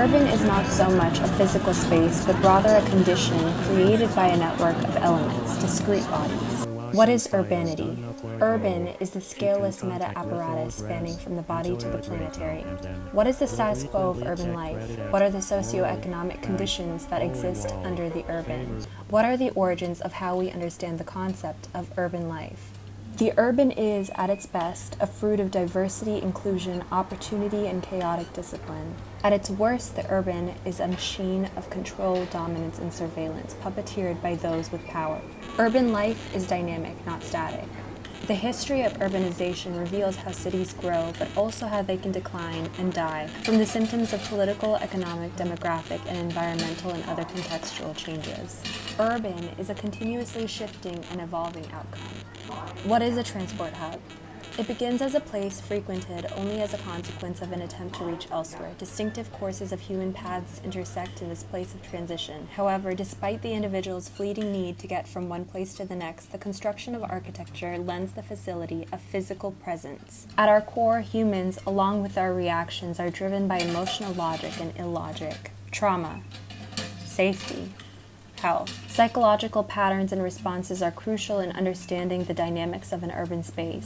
urban is not so much a physical space, but rather a condition created by a network of elements, discrete bodies. What is urbanity? Urban is the scaleless meta-apparatus spanning from the body to the planetary. What is the status quo of urban life? What are the socio-economic conditions that exist under the urban? What are the origins of how we understand the concept of urban life? The urban is, at its best, a fruit of diversity, inclusion, opportunity, and chaotic discipline. At its worst, the urban is a machine of control, dominance, and surveillance, puppeteered by those with power. Urban life is dynamic, not static. The history of urbanization reveals how cities grow, but also how they can decline and die from the symptoms of political, economic, demographic, and environmental and other contextual changes. Urban is a continuously shifting and evolving outcome. What is a transport hub? It begins as a place frequented only as a consequence of an attempt to reach elsewhere. Distinctive courses of human paths intersect in this place of transition. However, despite the individual's fleeting need to get from one place to the next, the construction of architecture lends the facility a physical presence. At our core, humans, along with our reactions, are driven by emotional logic and illogic. Trauma, safety, health. Psychological patterns and responses are crucial in understanding the dynamics of an urban space.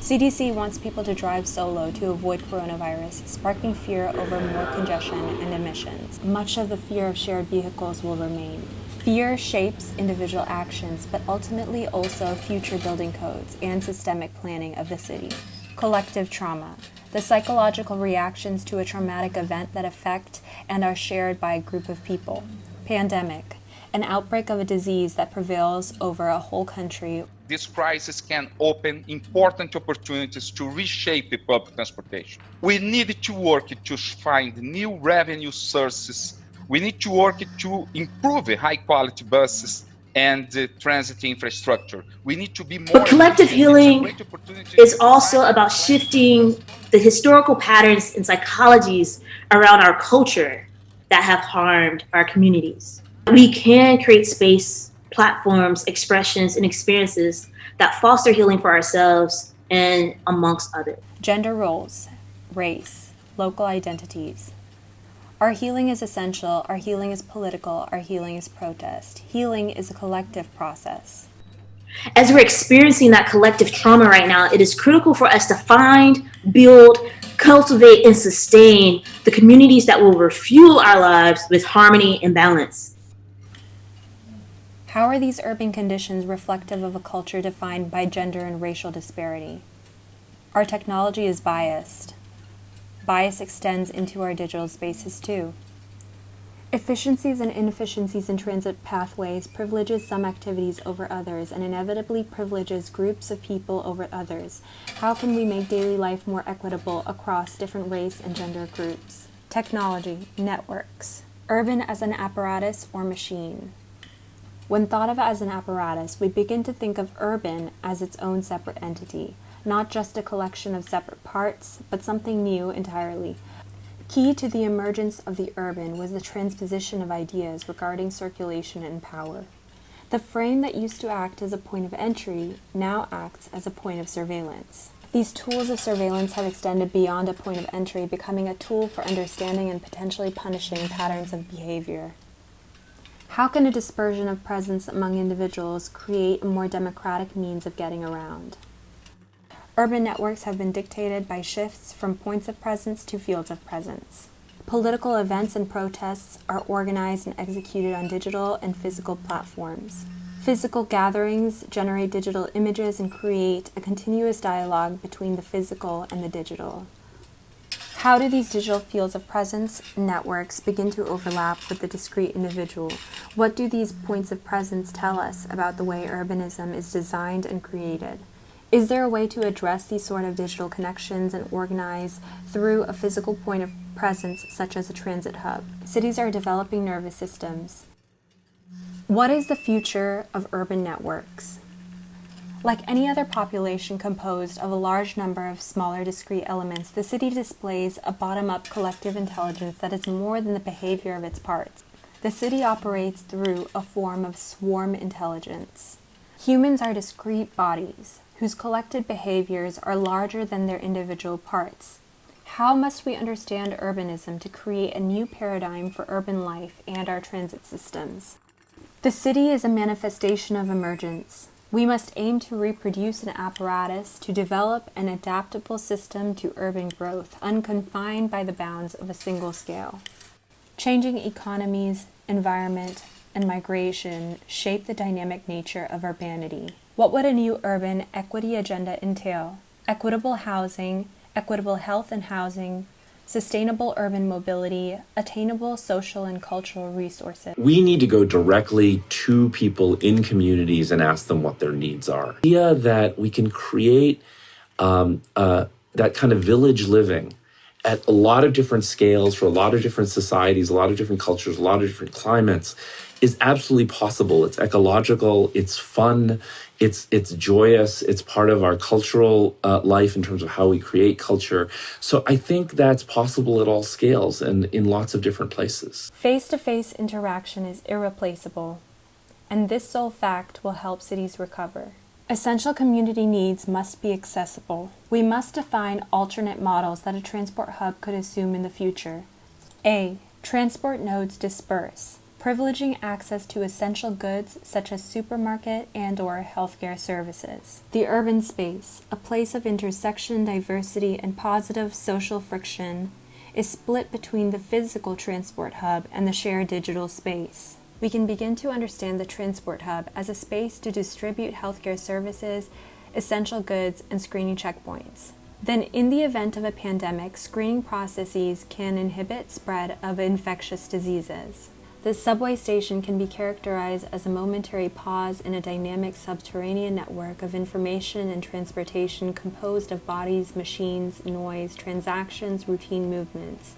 CDC wants people to drive solo to avoid coronavirus, sparking fear over more congestion and emissions. Much of the fear of shared vehicles will remain. Fear shapes individual actions, but ultimately also future building codes and systemic planning of the city. Collective trauma, the psychological reactions to a traumatic event that affect and are shared by a group of people. Pandemic, an outbreak of a disease that prevails over a whole country. This crisis can open important opportunities to reshape the public transportation. We need to work to find new revenue sources. We need to work to improve high-quality buses and transit infrastructure. We need to be more. But collective healing is also about shifting the historical patterns and psychologies around our culture that have harmed our communities. We can create space, platforms, expressions, and experiences that foster healing for ourselves and amongst others. Gender roles, race, local identities. Our healing is essential, our healing is political, our healing is protest. Healing is a collective process. As we're experiencing that collective trauma right now, it is critical for us to find, build, cultivate, and sustain the communities that will refuel our lives with harmony and balance. How are these urban conditions reflective of a culture defined by gender and racial disparity? Our technology is biased. Bias extends into our digital spaces too. Efficiencies and inefficiencies in transit pathways privileges some activities over others and inevitably privileges groups of people over others. How can we make daily life more equitable across different race and gender groups? Technology, networks. Urban as an apparatus or machine. When thought of as an apparatus, we begin to think of urban as its own separate entity, not just a collection of separate parts, but something new entirely. Key to the emergence of the urban was the transposition of ideas regarding circulation and power. The frame that used to act as a point of entry now acts as a point of surveillance. These tools of surveillance have extended beyond a point of entry, becoming a tool for understanding and potentially punishing patterns of behavior. How can a dispersion of presence among individuals create a more democratic means of getting around? Urban networks have been dictated by shifts from points of presence to fields of presence. Political events and protests are organized and executed on digital and physical platforms. Physical gatherings generate digital images and create a continuous dialogue between the physical and the digital. How do these digital fields of presence networks begin to overlap with the discrete individual? What do these points of presence tell us about the way urbanism is designed and created? Is there a way to address these sort of digital connections and organize through a physical point of presence such as a transit hub? Cities are developing nervous systems. What is the future of urban networks? Like any other population composed of a large number of smaller discrete elements, the city displays a bottom-up collective intelligence that is more than the behavior of its parts. The city operates through a form of swarm intelligence. Humans are discrete bodies whose collective behaviors are larger than their individual parts. How must we understand urbanism to create a new paradigm for urban life and our transit systems? The city is a manifestation of emergence. We must aim to reproduce an apparatus to develop an adaptable system to urban growth, unconfined by the bounds of a single scale. Changing economies, environment, and migration shape the dynamic nature of urbanity. What would a new urban equity agenda entail? Equitable housing, equitable health and housing, sustainable urban mobility, attainable social and cultural resources. We need to go directly to people in communities and ask them what their needs are. The idea that we can create that kind of village living at a lot of different scales for a lot of different societies, a lot of different cultures, a lot of different climates is absolutely possible. It's ecological, it's fun, it's joyous, it's part of our cultural life in terms of how we create culture. So I think that's possible at all scales and in lots of different places. Face-to-face interaction is irreplaceable, and this sole fact will help cities recover. Essential community needs must be accessible. We must define alternate models that a transport hub could assume in the future. A. Transport nodes disperse, privileging access to essential goods such as supermarket and/or healthcare services. The urban space, a place of intersection, diversity, and positive social friction, is split between the physical transport hub and the shared digital space. We can begin to understand the transport hub as a space to distribute healthcare services, essential goods, and screening checkpoints. Then, in the event of a pandemic, screening processes can inhibit spread of infectious diseases. The subway station can be characterized as a momentary pause in a dynamic subterranean network of information and transportation composed of bodies, machines, noise, transactions, routine movements.